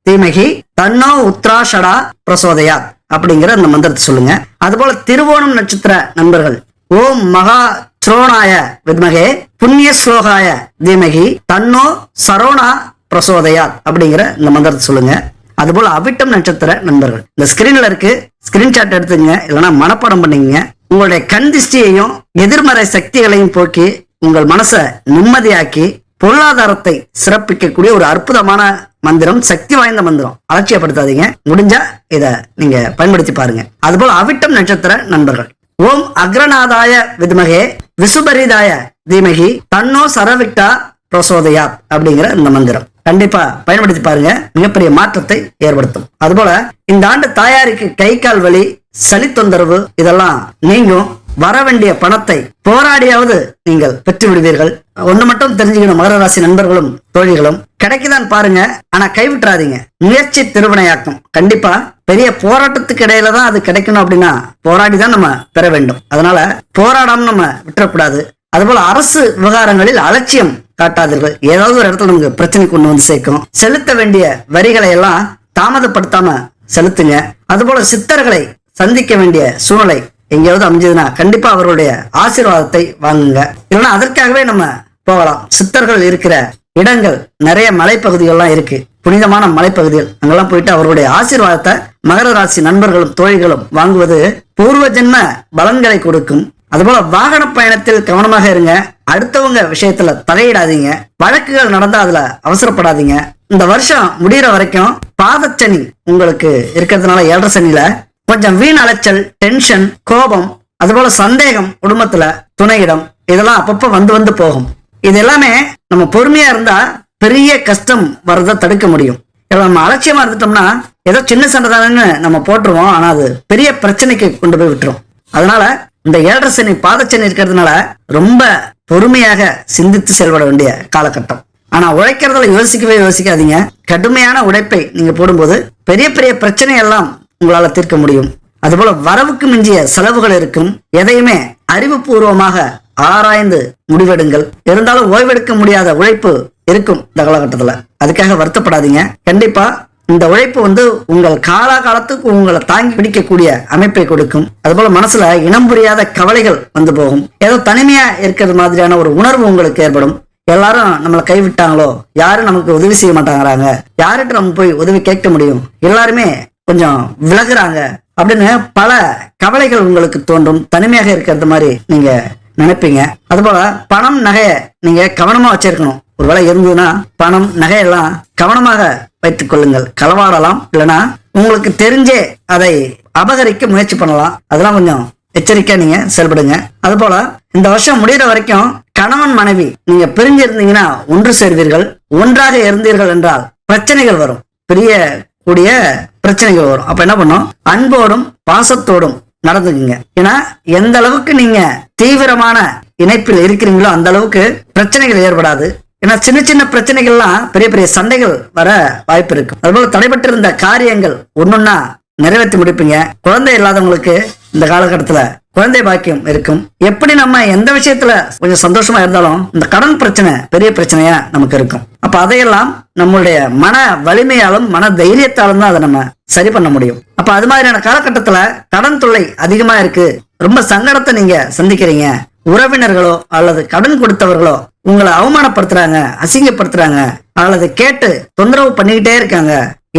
தீமகி தன்னோ உத்ராஷடா பிரசோதயா அப்படிங்கிற அந்த மந்திரத்தை சொல்லுங்க. அதுபோல திருவோணம் நட்சத்திர நண்பர்கள் ஓம் மகா ஸ்ரோணாய வித்மகே புண்ணிய ஸ்லோகாய தீமகி தன்னோ சரோணா பிரசோதயா அப்படிங்கிற இந்த மந்திரத்தை சொல்லுங்க. அதுபோல அவிட்டம் நட்சத்திர நண்பர்கள் இந்த ஸ்கிரீன்ல இருக்கு, ஸ்கிரீன்ஷாட் எடுத்துங்க, இல்லைன்னா மனப்பாடம் பண்ணிக்கங்க. உங்களுடைய கண் திஷ்டியையும் எதிர்மறை சக்திகளையும் போக்கி உங்கள் மனசை நிம்மதியாக்கி பொருளாதாரத்தை சிறப்பிக்கக்கூடிய ஒரு அற்புதமான மந்திரம், சக்தி வாய்ந்த மந்திரம். அலட்சியப்படுத்தாதீங்க. முடிஞ்சா இத நீங்க பயன்படுத்தி பாருங்க. அதுபோல அவிட்டம் நட்சத்திர நண்பர்கள், ஓம் அக்ரநாதாய வித்மகே விசுபரிதாய தீமகி தன்னோ சரவிக்டா பிரசோதயா அப்படிங்கிற இந்த மந்திரம் கண்டிப்பா பயன்படுத்தி பாருங்க. மிகப்பெரிய மாற்றத்தை ஏற்படுத்தும். அதுபோல இந்த ஆண்டு தாயாருக்கு கை கால் வலி, சளி தொந்தரவு இதெல்லாம் நீங்கும். வர வேண்டிய பணத்தை போராடியாவது நீங்கள் பெற்று விடுவீர்கள். ஒண்ணு மட்டும் தெரிஞ்சுக்கணும், மகர ராசி நண்பர்களும் தோழிகளும், கிடைக்குதான் பாருங்க, ஆனா கைவிட்டுறாதீங்க. முயற்சி திருவினையாக்கும். கண்டிப்பா பெரிய போராட்டத்துக்கு இடையில தான் அது கிடைக்கணும் அப்படின்னா போராடிதான் நம்ம பெற வேண்டும். அதனால போராடாம நம்ம விட்டுறக்கூடாது. அதுபோல அரசு விவகாரங்களில் அலட்சியம் காட்டாதீர்கள். ஏதாவது ஒரு இடத்துல நமக்கு பிரச்சனை கொண்டு வந்து சேர்க்கும். செலுத்த வேண்டிய வரிகளை எல்லாம் தாமதப்படுத்தாம செலுத்துங்க. அதுபோல சித்தர்களை சந்திக்க வேண்டிய சூழ்நிலை எங்கேயாவது அமைஞ்சதுன்னா கண்டிப்பா அவர்களுடைய ஆசீர்வாதத்தை வாங்குங்க. இல்லைன்னா அதற்காகவே நம்ம போகலாம். சித்தர்கள் இருக்கிற இடங்கள் நிறைய மலைப்பகுதிகள்லாம் இருக்கு, புனிதமான மலைப்பகுதிகள். அங்கெல்லாம் போயிட்டு அவருடைய ஆசீர்வாதத்தை மகர ராசி நண்பர்களும் தோழிகளும் வாங்குவது பூர்வ ஜென்ம பலன்களை கொடுக்கும். அதுபோல வாகன பயணத்தில் கவனமாக இருங்க. அடுத்தவங்க விஷயத்துல தலையிடாதீங்க. வழக்குகள் நடந்தா அதுல அவசரப்படாதீங்க. இந்த வருஷம் முடிகிற வரைக்கும் பாதச்சனி உங்களுக்கு இருக்கிறதுனால 7.5 சனியில கொஞ்சம் வீண் அலைச்சல், டென்ஷன், கோபம், அதுபோல சந்தேகம், குடும்பத்துல துணையிடம் இதெல்லாம் அப்பப்ப வந்து போகும். இது எல்லாமே நம்ம பொறுமையா இருந்தா பெரிய கஷ்டம் வர்றதை தடுக்க முடியும். நம்ம அலட்சியமா இருந்துட்டோம்னா ஏதோ சின்ன சண்டை தானேன்னு நம்ம போட்டுருவோம், ஆனா அது பெரிய பிரச்சனைக்கு கொண்டு போய் விட்டுரும். அதனால இந்த 7.5 சனி பாதச்சனி இருக்கிறதுனால ரொம்ப பொறுமையாக சிந்தித்து செயல்பட வேண்டிய காலகட்டம். ஆனா உழைக்கிறதுல யோசிக்காதீங்க. கடுமையான உழைப்பை நீங்க போடும்போது பெரிய பெரிய பிரச்சனை எல்லாம் உங்களால தீர்க்க முடியும். அதுபோல வரவுக்கு மிஞ்சிய செலவுகள் இருக்கும். எதையுமே அறிவுபூர்வமாக ஆராய்ந்து முடிவெடுங்கள். இருந்தாலும் ஓய்வெடுக்க முடியாத உழைப்பு இருக்கும் இந்த காலகட்டத்துல. அதுக்காக வருத்தப்படாதீங்க. கண்டிப்பா இந்த உழைப்பு உங்கள் காலத்துக்கு உங்களை தாங்கி பிடிக்கக்கூடிய அமைப்பை கொடுக்கும். அதுபோல மனசுல இனம் புரியாத கவலைகள் வந்து போகும். ஏதோ தனிமையா இருக்கிறது மாதிரியான ஒரு உணர்வு உங்களுக்கு ஏற்படும். எல்லாரும் நம்மளை கைவிட்டாங்களோ, யாரும் நமக்கு உதவி செய்ய மாட்டாங்கிறாங்க, யார்கிட்ட நம்ம போய் உதவி கேட்க முடியும், எல்லாருமே கொஞ்சம் விலகுறாங்க அப்படின்னு பல கவலைகள் உங்களுக்கு தோன்றும். தனிமையாக இருக்கிறது மாதிரி நீங்க நினைப்பீங்க. அதுபோல பணம், நகைய நீங்க கவனமா வச்சிருக்கணும். ஒருவேளை இருந்ததுன்னா பணம், நகையெல்லாம் கவனமாக வைத்துக் கொள்ளுங்கள். களவாடலாம், இல்லைன்னா உங்களுக்கு தெரிஞ்சே அதை அபகரிக்க முயற்சி பண்ணலாம். அதெல்லாம் கொஞ்சம் எச்சரிக்கையா நீங்க செயல்படுங்க. அதுபோல இந்த வருஷம் முடிகிற வரைக்கும் கணவன் மனைவி நீங்க பிரிஞ்சிருந்தீங்கன்னா ஒன்று சேர்வீர்கள். ஒன்றாக இருந்தீர்கள் என்றால் பிரச்சனைகள் வரும், பெரிய கூடிய பிரச்சனைகள் வரும். அப்ப என்ன பண்ணும், அன்போடும் பாசத்தோடும் நடந்துக்குங்க. ஏன்னா எந்த அளவுக்கு நீங்க தீவிரமான இணைப்பில் இருக்கிறீங்களோ அந்த அளவுக்கு பிரச்சனைகள் ஏற்படாது. ஏன்னா சின்ன சின்ன பிரச்சனைகள்லாம் பெரிய பெரிய சண்டைகள் வர வாய்ப்பு இருக்கும். அதுபோல தடைபட்டிருந்த காரியங்கள் ஒன்னொன்னா நிறைவேற்றி முடிப்பீங்க. குழந்தை இல்லாதவங்களுக்கு இந்த காலகட்டத்துல குழந்தை பாக்கியம் இருக்கும். எப்படி நம்ம எந்த விஷயத்துல கொஞ்சம் சந்தோஷமா இருந்தாலும் இந்த கடன் பிரச்சனை பெரிய பிரச்சனையா நமக்கு இருக்கும். அப்ப அதையெல்லாம் நம்மளுடைய மன வலிமையாலும் மன தைரியத்தாலும் தான் அதை நம்ம சரி பண்ண முடியும். அப்ப அது மாதிரியான காலகட்டத்துல கடன் தொல்லை அதிகமா இருக்கு, ரொம்ப சங்கடத்தை நீங்க சந்திக்கிறீங்க, உறவினர்களோ அல்லது கடன் கொடுத்தவர்களோ உங்களை அவமானப்படுத்துறாங்க, அசிங்கப்படுத்துறாங்க, அல்லது கேட்டு தொந்தரவு பண்ணிக்கிட்டே இருக்காங்க,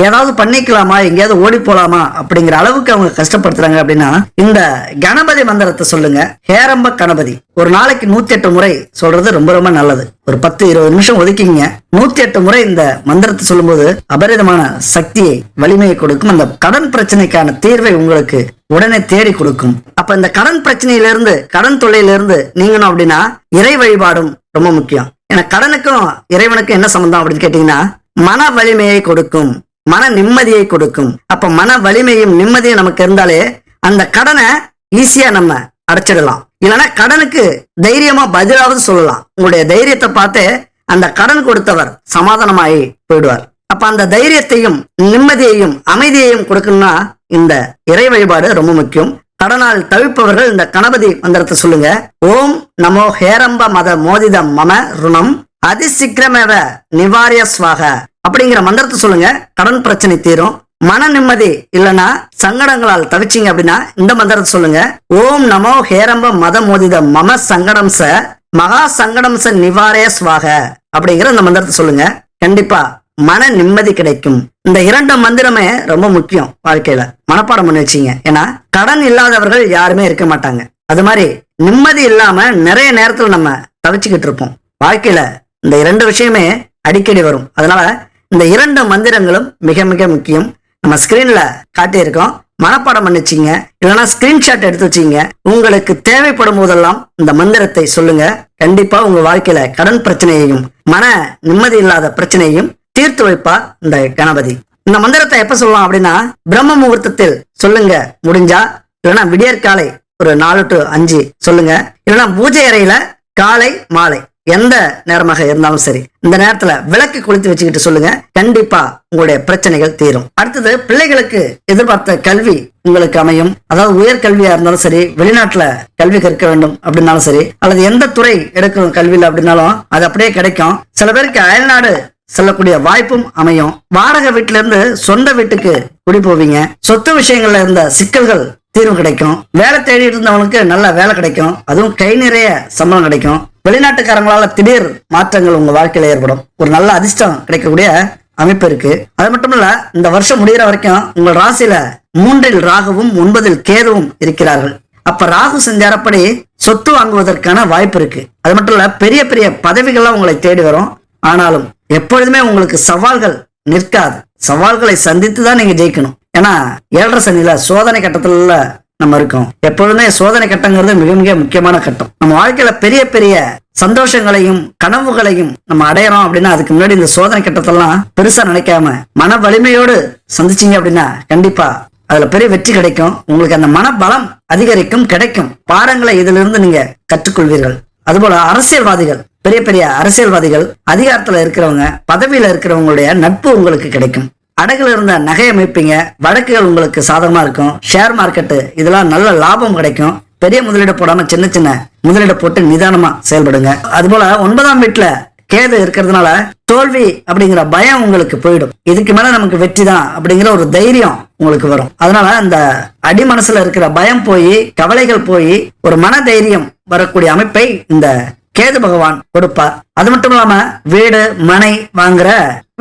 ஏதாவது பண்ணிக்கலாமா, எங்கேயாவது ஓடி போலாமா அப்படிங்கிற அளவுக்கு அவங்க கஷ்டப்படுத்துறாங்க அப்படின்னா இந்த கணபதி மந்திரத்தை சொல்லுங்க. ஹேரம்ப கணபதி ஒரு நாளைக்கு 108 முறை சொல்றது ரொம்ப ரொம்ப நல்லது. ஒரு 10-20 நிமிஷம் ஒதுக்கிங்க. 108 முறை இந்த மந்திரத்தை சொல்லும்போது அபரிதமான சக்தியை, வலிமையை கொடுக்கும். அந்த கடன் பிரச்சனைக்கான தீர்வை உங்களுக்கு உடனே தேடி கொடுக்கும். அப்ப இந்த கடன் பிரச்சனையிலிருந்து, கடன் தொல்லையிலிருந்து நீங்கணும் அப்படின்னா இறை வழிபாடும் ரொம்ப முக்கியம். ஏன்னா கடனுக்கும் இறைவனுக்கும் என்ன சம்பந்தம் அப்படின்னு கேட்டீங்கன்னா மன வலிமையை கொடுக்கும், மன நிம்மதியை கொடுக்கும். அப்ப மன வலிமையும் நிம்மதியும் நமக்கு இருந்தாலே அந்த கடனை ஈஸியா நம்ம அடைச்சிடலாம். இல்லைன்னா கடனுக்கு தைரியமா பதிலாவது சொல்லலாம். உங்களுடைய தைரியத்தை பார்த்து அந்த கடன் கொடுத்தவர் சமாதானமாயி போயிடுவார். அப்ப அந்த தைரியத்தையும் நிம்மதியையும் அமைதியையும் கொடுக்கணும்னா இந்த இறை வழிபாடு ரொம்ப முக்கியம். கடனால் தவிப்பவர்கள் இந்த கணபதி மந்திரத்தை சொல்லுங்க. ஓம் நமோ ஹேரம்ப மத மோதித மம ருணம் அதிசீக்கிரமேவ நிவாரிய ஸ்வாக அப்படிங்கிற மந்திரத்தை சொல்லுங்க. கடன் பிரச்சனை தீரும். மன நிம்மதி இல்லைன்னா சங்கடங்களால் தவிச்சிங்க அப்படின்னா இந்த மந்திரத்தை சொல்லுங்க. ஓம் நமோ ஹேரம்ப மத மோதித மம சங்கடம் ச மகா சங்கடம் ச நிவாரிய ஸ்வாக அப்படிங்கிற இந்த மந்திரத்தை சொல்லுங்க. கண்டிப்பா மன நிம்மதி கிடைக்கும். இந்த 2 மந்திரமே ரொம்ப முக்கியம். வாழ்க்கையில மனப்பாடம் பண்ணி வச்சீங்க. ஏன்னா கடன் இல்லாதவர்கள் யாருமே இருக்க மாட்டாங்க. அது மாதிரி நிம்மதி இல்லாம நிறைய நேரத்துல நம்ம தவிச்சுக்கிட்டு இருப்போம். வாழ்க்கையில இந்த 2 விஷயமே அடிக்கடி வரும். அதனால இந்த 2 மந்திரங்களும் மிக மிக முக்கியம். நம்ம ஸ்கிரீன்ல காட்டியிருக்கோம், மனப்பாடம் பண்ணிச்சிங்க, இல்லைன்னா ஸ்கிரீன்ஷாட் எடுத்து வச்சிங்க. உங்களுக்கு தேவைப்படும் போதெல்லாம் இந்த மந்திரத்தை சொல்லுங்க. கண்டிப்பா உங்க வாழ்க்கையில கடன் பிரச்சனையையும் மன நிம்மதி இல்லாத பிரச்சனையையும் தீர்த்து வைப்பார் இந்த கணபதி. இந்த மந்திரத்தை எப்ப சொல்லலாம் அப்படின்னா, பிரம்ம முகூர்த்தத்தில் சொல்லுங்க முடிஞ்சா, இல்லைன்னா விடியற்காலை ஒரு 4 to 5 சொல்லுங்க, இல்லைன்னா பூஜை அறையில காலை மாலை எந்த நேரமாக இருந்தாலும் சரி இந்த நேரத்துல விளக்கு கொளுத்தி வச்சுக்கிட்டு சொல்லுங்க. கண்டிப்பா உங்களுடைய பிரச்சனைகள் தீரும். அடுத்தது, பிள்ளைகளுக்கு எதிர்பார்த்த கல்வி உங்களுக்கு அமையும். அதாவது உயர்கல்வியா இருந்தாலும் சரி, வெளிநாட்டுல கல்வி கற்க வேண்டும் அப்படின்னாலும் சரி, அல்லது எந்த துறை எடுக்கும் கல்வியில அப்படின்னாலும் அது அப்படியே கிடைக்கும். சில பேருக்கு அயல்நாடு செல்லக்கூடிய வாய்ப்பும் அமையும். வாடகை வீட்டுல இருந்து சொந்த வீட்டுக்கு குடி போவீங்க. சொத்து விஷயங்கள்ல இருந்த சிக்கல்கள் தீர்வு கிடைக்கும். வேலை தேடி இருந்தவனுக்கு நல்ல வேலை கிடைக்கும், அதுவும் கை நிறைய சம்பளம் கிடைக்கும். வெளிநாட்டுக்காரங்களால திடீர் மாற்றங்கள் உங்க வாழ்க்கையில ஏற்படும். ஒரு நல்ல அதிர்ஷ்டம் கிடைக்கக்கூடிய அமைப்பு இருக்கு. அது மட்டும் இல்ல, இந்த வருஷம் முடிகிற வரைக்கும் உங்கள் ராசியில 3 ராகுவும் 9 கேதுவும் இருக்கிறார்கள். அப்ப ராகு செஞ்சாரப்படி சொத்து வாங்குவதற்கான வாய்ப்பு இருக்கு. அது மட்டும் இல்ல, பெரிய பெரிய பதவிகள்லாம் உங்களை தேடி வரும். ஆனாலும் எப்பொழுதுமே உங்களுக்கு சவால்கள் நிற்காது. சவால்களை சந்தித்து தான் நீங்க ஜெயிக்கணும். ஏன்னா 7.5 சனியில சோதனை கட்டத்துல நம்ம இருக்கோம். எப்பொழுதுமே சோதனை கட்டங்கிறது மிக மிக முக்கியமான கட்டம். நம்ம வாழ்க்கையில பெரிய பெரிய சந்தோஷங்களையும் கனவுகளையும் நம்ம அடையறோம் அப்படின்னா, அதுக்கு முன்னாடி இந்த சோதனை கட்டத்தெல்லாம் பெருசா நினைக்காம மன வலிமையோடு சந்திச்சீங்க அப்படின்னா கண்டிப்பா அதுல பெரிய வெற்றி கிடைக்கும். உங்களுக்கு அந்த மன பலம் அதிகரிக்கும், கிடைக்கும். பாடங்களை இதுல இருந்து நீங்க கற்றுக்கொள்வீர்கள். அதுபோல அரசியல்வாதிகள், பெரிய பெரிய அரசியல்வாதிகள், அதிகாரத்துல இருக்கிறவங்க, பதவியில இருக்கிறவங்களுடைய நட்பு உங்களுக்கு கிடைக்கும். அடகுல இருந்த நகையை அமைப்பீங்க. வழக்குகள் உங்களுக்கு சாதகமா இருக்கும். ஷேர் மார்க்கெட்டு இதெல்லாம் நல்ல லாபம் கிடைக்கும். பெரிய முதலீடு போடாம சின்ன சின்ன முதலீடு போட்டு நிதானமா செயல்படுங்க. அதுபோல 9ஆம் வீட்டுல கேது இருக்கிறதுனால தோல்வி அப்படிங்கிற பயம் உங்களுக்கு போயிடும். இதுக்கு மேல நமக்கு வெற்றி தான் அப்படிங்கிற ஒரு தைரியம் உங்களுக்கு வரும். அதனால அந்த அடி மனசுல இருக்கிற பயம் போய், கவலைகள் போய், ஒரு மன தைரியம் வரக்கூடிய அமைப்பை இந்த கேது பகவான் கொடுப்பார். அது மட்டும் இல்லாம வீடு மனை வாங்குற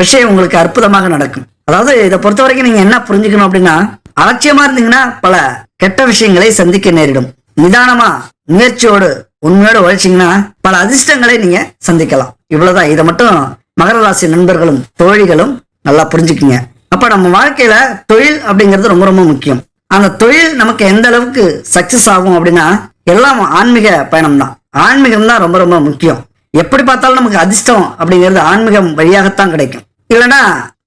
விஷயம் உங்களுக்கு அற்புதமாக நடக்கும். அதாவது இதை பொறுத்த வரைக்கும் நீங்க என்ன புரிஞ்சுக்கணும் அப்படின்னா, அலட்சியமா இருந்தீங்கன்னா பல கெட்ட விஷயங்களை சந்திக்க நேரிடும். நிதானமா முயற்சியோடு உண்மையோடு உழைச்சிங்கன்னா பல அதிர்ஷ்டங்களை நீங்க சந்திக்கலாம். இவ்வளவுதான். இதை மட்டும் மகர ராசி நண்பர்களும் தோழிகளும் நல்லா புரிஞ்சுக்குங்க. அப்ப நம்ம வாழ்க்கையில தொழில் அப்படிங்கிறது ரொம்ப ரொம்ப முக்கியம். அந்த தொழில் நமக்கு எந்த அளவுக்கு சக்சஸ் ஆகும் அப்படின்னா, எல்லாம் ஆன்மீக பயணம் தான். ஆன்மீகம் தான் ரொம்ப ரொம்ப முக்கியம். எப்படி பார்த்தாலும் நமக்கு அதிர்ஷ்டம் அப்படிங்கிறது ஆன்மீகம் வழியாகத்தான் கிடைக்கும். இல்லைன்னா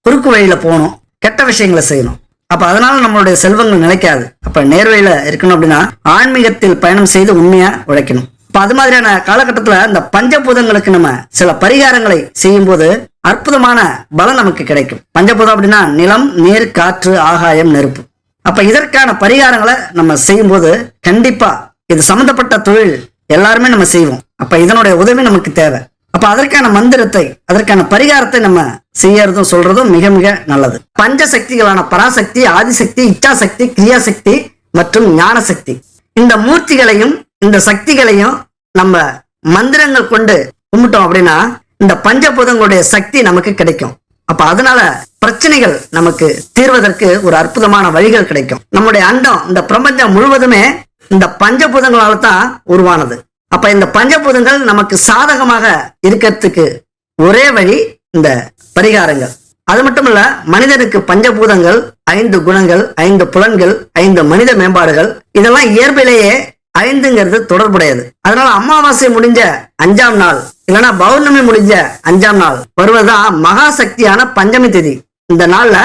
குறுக்கு வழியில போகணும், கெட்ட விஷயங்களை செய்யணும். அப்ப அதனால நம்மளுடைய செல்வங்கள் நிலைக்காது. அப்ப நேர்வழியில இருக்கணும் அப்படின்னா ஆன்மீகத்தில் பயணம் செய்து உண்மையா உழைக்கணும். இப்ப அது மாதிரியான காலகட்டத்துல இந்த பஞ்சபூதங்களுக்கு நம்ம சில பரிகாரங்களை செய்யும் போது அற்புதமான பலம் நமக்கு கிடைக்கும். பஞ்சபூதம் அப்படின்னா நிலம், நீர், காற்று, ஆகாயம், நெருப்பு. அப்ப இதற்கான பரிகாரங்களை நம்ம செய்யும் போது கண்டிப்பா இது சம்பந்தப்பட்ட தொழில் எல்லாருமே நம்ம செய்வோம். அப்ப இதனுடைய உதவி நமக்கு தேவை. அப்ப அதற்கான மந்திரத்தை, அதற்கான பரிகாரத்தை நம்ம செய்யறதும் சொல்றதும் மிக மிக நல்லது. பஞ்ச சக்திகளான பராசக்தி, ஆதிசக்தி, இச்சாசக்தி, கிரியாசக்தி மற்றும் ஞான சக்தி, இந்த மூர்த்திகளையும் இந்த சக்திகளையும் நம்ம மந்திரங்கள் கொண்டு கும்பிட்டோம் அப்படின்னா இந்த பஞ்சபூதங்களுடைய சக்தி நமக்கு கிடைக்கும். அப்ப அதனால பிரச்சனைகள் நமக்கு தீர்வதற்கு ஒரு அற்புதமான வழிகள் கிடைக்கும். நம்முடைய அண்டம், இந்த பிரபஞ்சம் முழுவதுமே இந்த பஞ்சபூதங்களால தான் உருவானது. அப்ப இந்த பஞ்சபூதங்கள் நமக்கு சாதகமாக இருக்கிறதுக்கு ஒரே வழி இந்த பரிகாரங்கள். அது மட்டும் இல்ல, மனிதனுக்கு பஞ்சபூதங்கள், 5 குணங்கள், 5 புலன்கள், 5 மனித மேம்பாடுகள், இதெல்லாம் இயற்பிலேயே 5ங்கிறது தொடர்புடையது. அதனால அமாவாசை முடிஞ்ச 5ஆம் நாள் இல்லைன்னா பௌர்ணமி முடிஞ்ச 5ஆம் நாள் வருவதுதான் மகா சக்தியான பஞ்சமி திதி. இந்த நாள்ல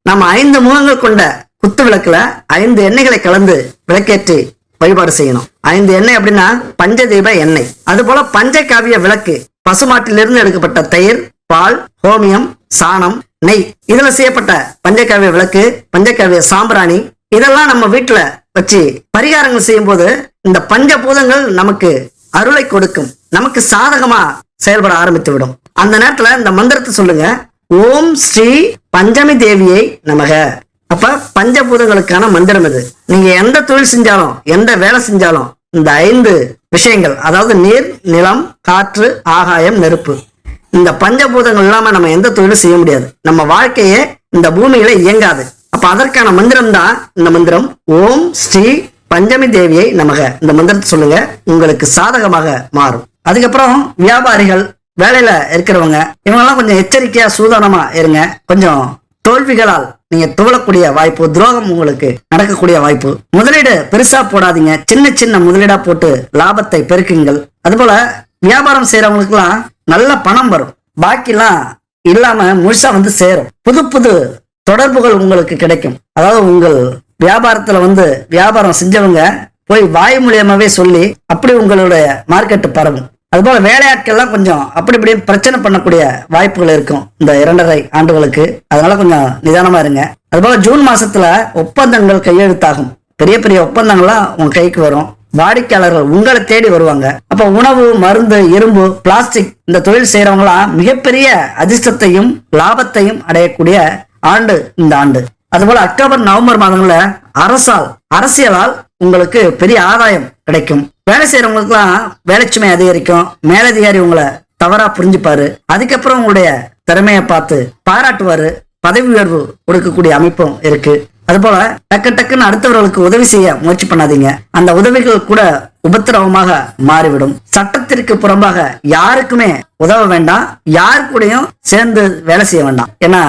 நம்ம 5 முகங்கள் கொண்ட குத்து விளக்குல 5 எண்ணெய்களை கலந்து விளக்கேற்றி வழிபாடு செய்யணும். 5 எண்ணெய் அப்படின்னா பஞ்சதீப எண்ணெய். அது போல பஞ்சகாவிய விளக்கு, பசுமாட்டிலிருந்து எடுக்கப்பட்ட தயிர், பால், ஹோமியம், சாணம், நெய், இதுல செய்யப்பட்ட பஞ்சகாவிய விளக்கு, பஞ்சகாவிய சாம்பிராணி, இதெல்லாம் நம்ம வீட்டுல வச்சு பரிகாரங்கள் செய்யும் போது இந்த பஞ்சபூதங்கள் நமக்கு அருளை கொடுக்கும், நமக்கு சாதகமா செயல்பட ஆரம்பித்து விடும். அந்த நேரத்துல இந்த மந்திரத்தை சொல்லுங்க, ஓம் ஸ்ரீ பஞ்சமி தேவியை நமக. அப்ப பஞ்சபூதங்களுக்கான மந்திரம் இது. நீங்க எந்த தொழில் செஞ்சாலும், எந்த வேலை செஞ்சாலும் இந்த 5 விஷயங்கள், அதாவது நீர், நிலம், காற்று, ஆகாயம், நெருப்பு, இந்த பஞ்சபூதங்கள் இல்லாம நம்ம எந்த தொழிலும் செய்ய முடியாது. நம்ம வாழ்க்கையே இந்த பூமியில இயங்காது. அப்ப அதற்கான மந்திரம் தான் இந்த மந்திரம், ஓம் ஸ்ரீ பஞ்சமி தேவியை நமக இந்த மந்திரத்தை சொல்லுங்க, உங்களுக்கு சாதகமாக மாறும். அதுக்கப்புறம் வியாபாரிகள், வேலையில இருக்கிறவங்க, இவங்கெல்லாம் கொஞ்சம் எச்சரிக்கையா சூதானமா இருங்க. கொஞ்சம் தோல்விகளால் நீங்க துவளக்கூடிய வாய்ப்பு, துரோகம் உங்களுக்கு நடக்கக்கூடிய வாய்ப்பு. முதலீடு பெருசா போடாதீங்க, சின்ன சின்ன முதலீடா போட்டு லாபத்தை பெருக்குங்கள். அதுபோல வியாபாரம் செய்யறவங்களுக்கு எல்லாம் நல்ல பணம் வரும், பாக்கிலாம் இல்லாம முழுசா வந்து சேரும். புது புது தொடர்புகள் உங்களுக்கு கிடைக்கும். அதாவது உங்கள் வியாபாரத்துல வியாபாரம் செஞ்சவங்க போய் வாய் மூலியமாவே சொல்லி அப்படி உங்களுடைய மார்க்கெட் பரவும். அதுபோல வேலையாட்கள்லாம் கொஞ்சம் அப்படி இப்படின்னு பிரச்சனை பண்ணக்கூடிய வாய்ப்புகள் இருக்கும் இந்த 2.5 ஆண்டுகளுக்கு. அதனால கொஞ்சம் நிதானமா இருங்க. அதுபோல ஜூன் மாசத்துல ஒப்பந்தங்கள் கையெழுத்தாகும். பெரிய பெரிய ஒப்பந்தங்கள்லாம் உங்க கைக்கு வரும். வாடிக்கையாளர்கள் உங்களை தேடி வருவாங்க. அப்ப உணவு, மருந்து, இரும்பு, பிளாஸ்டிக் இந்த தொழில் செய்யறவங்களாம் மிகப்பெரிய அதிர்ஷ்டத்தையும் லாபத்தையும் அடையக்கூடிய ஆண்டு இந்த ஆண்டு. அதுபோல அக்டோபர், நவம்பர் மாதங்கள்ல அரசியலால் உங்களுக்கு பெரிய ஆதாயம் கிடைக்கும். வேலை செய்யறவங்களுக்கு எல்லாம் வேலைச்சுமை அதிகரிக்கும். மேலதிகாரி உங்களை தவறா புரிஞ்சுப்பாரு. அதுக்கப்புறம் உங்களுடைய திறமையை பார்த்து பாராட்டுவாரு. பதவி உயர்வு கொடுக்கக்கூடிய அமைப்பும் இருக்கு. அதுபோல டக்குன்னு அடுத்தவர்களுக்கு உதவி செய்ய முயற்சி பண்ணாதீங்க. அந்த உதவிகள் கூட உபத்திரவமாக மாறிவிடும். சட்டத்திற்கு புறம்பாக யாருக்குமே உதவ வேண்டாம், யாரு கூடயும் சேர்ந்து வேலை செய்ய வேண்டாம். ஏன்னா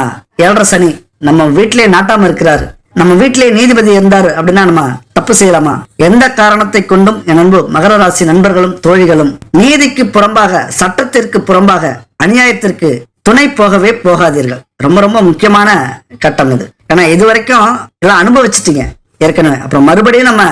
7.5 சனி நம்ம வீட்டிலேயே நாட்டாம இருக்கிறாரு. நம்ம வீட்டிலேயே நீதிபதி இருந்தாரு அப்படின்னா நம்ம தப்பு செய்யலாமா? எந்த காரணத்தை கொண்டும் என் அன்பு மகர ராசி நண்பர்களும் தோழிகளும் நீதிக்கு புறம்பாக, சட்டத்திற்கு புறம்பாக, அநியாயத்திற்கு துணை போகவே போகாதீர்கள். ரொம்ப ரொம்ப முக்கியமான கட்டம் இது. ஏன்னா இது வரைக்கும் எல்லாம் அனுபவிச்சுட்டீங்க ஏற்கனவே, அப்புறம் மறுபடியும் நம்ம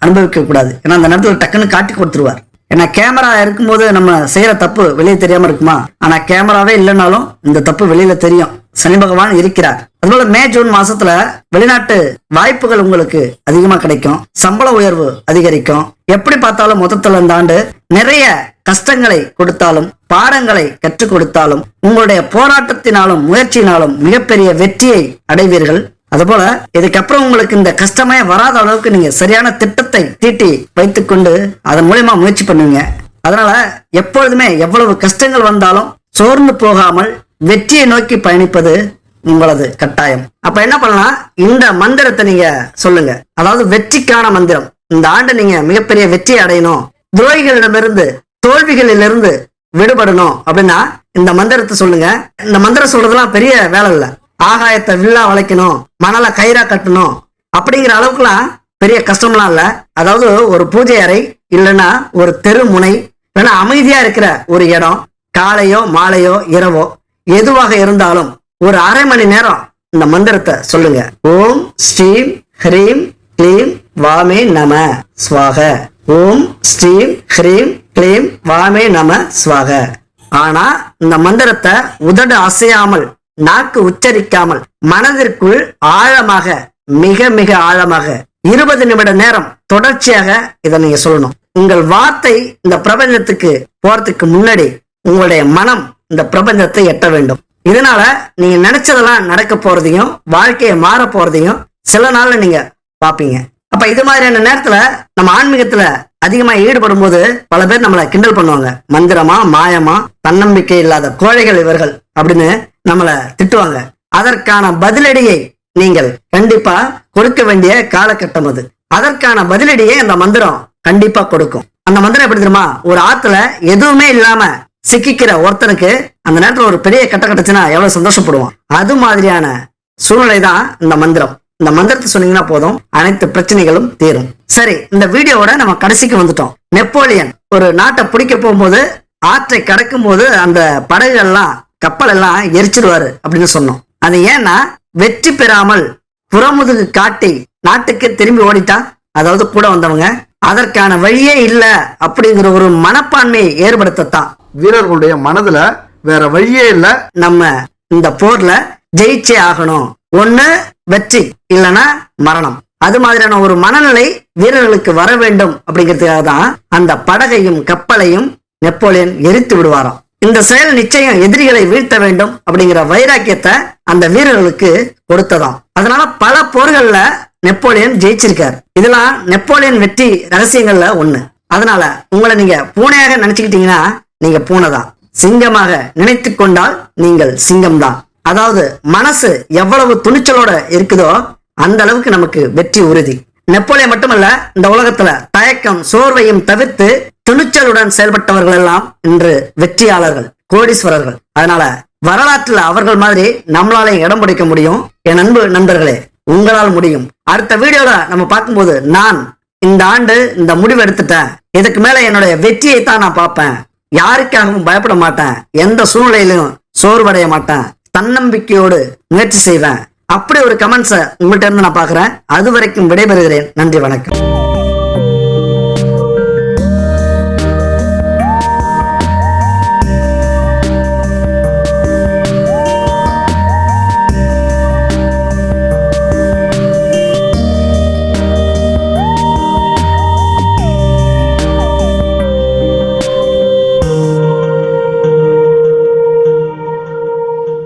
அனுபவிக்க கூடாது. ஏன்னா அந்த நேரத்துல டக்குன்னு காட்டி கொடுத்துருவார். ஏன்னா கேமரா இருக்கும்போது நம்ம செய்யற தப்பு வெளியே தெரியாம இருக்குமா? ஆனா கேமராவே இல்லைனாலும் இந்த தப்பு வெளியில தெரியும். சனி பகவான் இருக்கிறார். அதுபோல மே, ஜூன் மாசத்துல வெளிநாட்டு வாய்ப்புகள் உங்களுக்கு அதிகமா கிடைக்கும். சம்பள உயர்வு அதிகரிக்கும். எப்படி பார்த்தாலும் மொத்தத்துல இந்த ஆண்டு நிறைய கஷ்டங்களை கொடுத்தாலும், பாடங்களை கற்றுக் கொடுத்தாலும், உங்களுடைய போராட்டத்தினாலும் முயற்சியினாலும் மிகப்பெரிய வெற்றியை அடைவீர்கள். அதுபோல இதுக்கப்புறம் உங்களுக்கு இந்த கஷ்டமே வராத அளவுக்கு நீங்க சரியான திட்டத்தை தீட்டி வைத்துக்கொண்டு அதன் மூலியமா முயற்சி பண்ணுவீங்க. அதனால எப்பொழுதுமே எவ்வளவு கஷ்டங்கள் வந்தாலும் சோர்ந்து போகாமல் வெற்றியை நோக்கி பயணிப்பது உங்களது கட்டாயம். அப்ப என்ன பண்ணலாம், இந்த மந்திரத்தை நீங்க சொல்லுங்க. அதாவது வெற்றிக்கான மந்திரம். இந்த ஆண்டு நீங்க மிகப்பெரிய வெற்றி அடையணும், துரோகிகளிடமிருந்து, தோல்விகளிலிருந்து விடுபடணும் அப்படின்னா இந்த மந்திரத்தை சொல்லுங்க. இந்த மந்திரம் சொல்றதுலாம் பெரிய வேலை இல்ல. ஆகாயத்தை வில்லா வளைக்கணும், மணலை கயிறா கட்டணும் அப்படிங்கிற அளவுக்குலாம் பெரிய கஷ்டம்லாம் இல்ல. அதாவது ஒரு பூஜை அறை, இல்லைன்னா ஒரு தெரு முனை, இல்லைன்னா அமைதியா இருக்கிற ஒரு இடம், காலையோ மாலையோ இரவோ எதுவாக இருந்தாலும் ஒரு அரை மணி நேரம் இந்த மந்திரத்தை சொல்லுங்க. ஓம் ஸ்ரீம் ஹ்ரீம் க்ளீம் வாமே நம ஸ்வாக. ஓம் ஸ்ரீம் ஹ்ரீம் க்ளீம் வாமே நம ஸ்வாக. ஆனா இந்த மந்திரத்தை உதடு அசையாமல், நாக்கு உச்சரிக்காமல், மனதிற்குள் ஆழமாக, மிக மிக ஆழமாக 20 நிமிட நேரம் தொடர்ச்சியாக இதை நீங்க சொல்லணும். உங்கள் வார்த்தை இந்த பிரபஞ்சத்துக்கு போறதுக்கு முன்னாடி உங்களுடைய மனம் இந்த பிரபஞ்சத்தை எட்ட வேண்டும். இதனால நீங்க நினைச்சதெல்லாம் நடக்க போறதையும், வாழ்க்கையை மாற போறதையும் சில நாள்ல நீங்க பாப்பீங்க. அப்ப இது மாதிரியான நேரத்துல நம்ம ஆன்மீகத்துல அதிகமா ஈடுபடும் போது பல பேர் நம்மளை கிண்டல் பண்ணுவாங்க. மந்திரமா, மாயமா, தன்னம்பிக்கை இல்லாத கோழைகள் இவர்கள் அப்படின்னு நம்மளை திட்டுவாங்க. அதற்கான பதிலடியை நீங்கள் கண்டிப்பா கொடுக்க வேண்டிய காலகட்டம் அது. அதற்கான பதிலடியை அந்த மந்திரம் கண்டிப்பா கொடுக்கும். அந்த மந்திரம் எப்படி தெரியுமா? ஒரு ஆத்துல எதுவுமே இல்லாம சிக்கிக்கிற ஒருத்தனுக்கு அந்த நேரத்துல ஒரு பெரிய கட்ட கட்டுச்சுன்னா எவ்வளவு சந்தோஷப்படுவான். அது மாதிரியான சூழ்நிலை தான் இந்த மந்திரம். இந்த மந்திரத்தை சொன்னீங்கன்னா போதும், அனைத்து பிரச்சனைகளும் தீரும். சரி, இந்த வீடியோவோட நம்ம கடைசிக்கு வந்துட்டோம். நெப்போலியன் ஒரு நாட்டை பிடிக்க போகும்போது ஆற்றை கடக்கும் போது அந்த படகுகள்லாம், கப்பல் எல்லாம் எரிச்சிருவாரு அப்படின்னு சொன்னோம். அது ஏன்னா வெற்றி பெறாமல் புறமுதுகு காட்டி நாட்டுக்கு திரும்பி ஓடிட்டா, அதாவது கூட வந்தவங்க, அதற்கான வழியே இல்ல அப்படிங்கிற ஒரு மனப்பான்மையை ஏற்படுத்தத்தான். வீரர்களுடைய மனதுல வேற வழியே இல்ல, நம்ம இந்த போர்ல ஜெயிச்சே ஆகணும், ஒண்ணு வெற்றி இல்லைன்னா மரணம். அது மாதிரியான ஒரு மனநிலை வீரர்களுக்கு வர வேண்டும் அப்படிங்கிறதுக்காக தான் அந்த படகையும் கப்பலையும் நெப்போலியன் எரித்து விடுவாராம். இந்த செயல் நிச்சயம் எதிரிகளை வீழ்த்த வேண்டும் அப்படிங்கிற வைராக்கியத்தை அந்த வீரர்களுக்கு கொடுத்ததாம். அதனால பல போர்கள்ல நெப்போலியன் ஜெயிச்சிருக்காரு. இதெல்லாம் நெப்போலியன் வெற்றி ரகசியங்கள்ல ஒண்ணு. அதனால உங்களை நீங்க பூனையாக நினைச்சுக்கிட்டீங்கன்னா நீங்க பூனைதான். சிங்கமாக நினைத்து கொண்டால் நீங்கள் சிங்கம் தான். அதாவது மனசு எவ்வளவு துணிச்சலோட இருக்குதோ அந்த அளவுக்கு நமக்கு வெற்றி உறுதி. நெப்போலியன் மட்டுமல்ல, இந்த உலகத்துல தயக்கம் சோர்வையும் தவிர்த்து துணிச்சலுடன் செயல்பட்டவர்கள் எல்லாம் இன்று வெற்றியாளர்கள், கோடீஸ்வரர்கள். அதனால வரலாற்றுல அவர்கள் மாதிரி நம்மளால இடம் பிடிக்க முடியும். என் அன்பு நண்பர்களே, உங்களால் முடியும். அடுத்த வீடியோல நம்ம பார்க்கும்போது நான் இந்த ஆண்டு இந்த முடிவு எடுத்துட்டேன், இதுக்கு மேல என்னுடைய வெற்றியை தான் நான் பார்ப்பேன், யாருக்காகவும் பயப்பட மாட்டேன், எந்த சூழ்நிலையிலும் சோர்வடைய மாட்டேன், தன்னம்பிக்கையோடு முயற்சி செய்வேன், அப்படி ஒரு கமெண்ட்ஸை உங்கள்கிட்ட இருந்து நான் பார்க்கிறேன். அது வரைக்கும் விடைபெறுகிறேன். நன்றி, வணக்கம்.